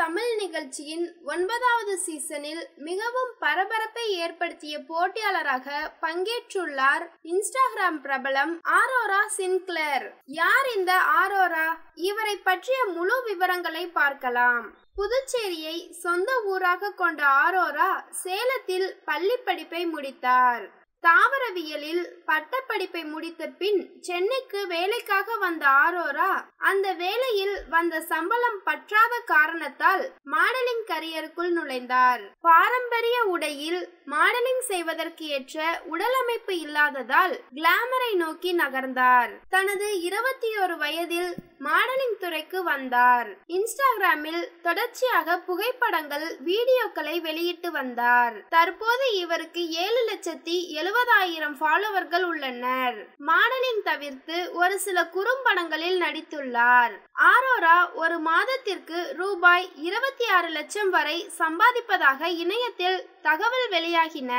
தமிழ் நிகழ்ச்சியின் 9வது சீசனில் மிகவும் பரபரப்பை ஏற்படுத்திய போட்டியாளராக பங்கேற்றுள்ளார் இன்ஸ்டாகிராம் பிரபலம் ஆரோரா சின்க்ளேர். யார் இந்த ஆரோரா? இவரை பற்றிய முழு விவரங்களை பார்க்கலாம். புதுச்சேரியை சொந்த ஊராக கொண்ட ஆரோரா சேலத்தில் பள்ளி படிப்பை முடித்தார். தாவரவியலில் பட்டப்படிப்பை முடித்த பின் சென்னைக்கு வேலைக்காக வந்த ஆரோரா அந்த வேலையில் வந்த சம்பளம் பற்றாத காரணத்தால் மாடலிங் கரியருக்குள் நுழைந்தார். பாரம்பரிய உடையில் மாடலிங் செய்வதற்கு ஏற்ற உடலமைப்பு இல்லாததால் கிளாமரை நோக்கி நகர்ந்தார். தனது 21 வயதில் மாடலிங் துறைக்கு வந்தார். இன்ஸ்டாகிராமில் தொடர்ச்சியாக புகைப்படங்கள், வீடியோக்களை வெளியிட்டு வந்தார். தற்போது இவருக்கு 7,70,000 ஃபாலோவர்கள் உள்ளனர். மாடலிங் தவிர்த்து ஒரு சில குறும்படங்களில் நடித்துள்ளார். ஆரோரா ஒரு மாதத்திற்கு ரூபாய் 26 லட்சம் வரை சம்பாதிப்பதாக இணையத்தில் தகவல் வெளியாகின.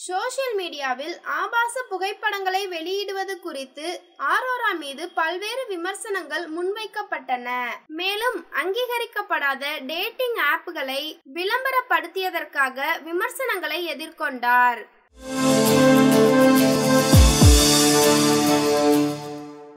சோசியல் மீடியாவில் ஆபாச புகைப்படங்களை வெளியிடுவது குறித்து ஆரோரா மீது பல்வேறு விமர்சனங்கள் முன்வைக்கப்பட்டன. மேலும் அங்கீகரிக்கப்படாத டேட்டிங் ஆப்களை விளம்பரப்படுத்தியதற்காக விமர்சனங்களை எதிர்கொண்டார்.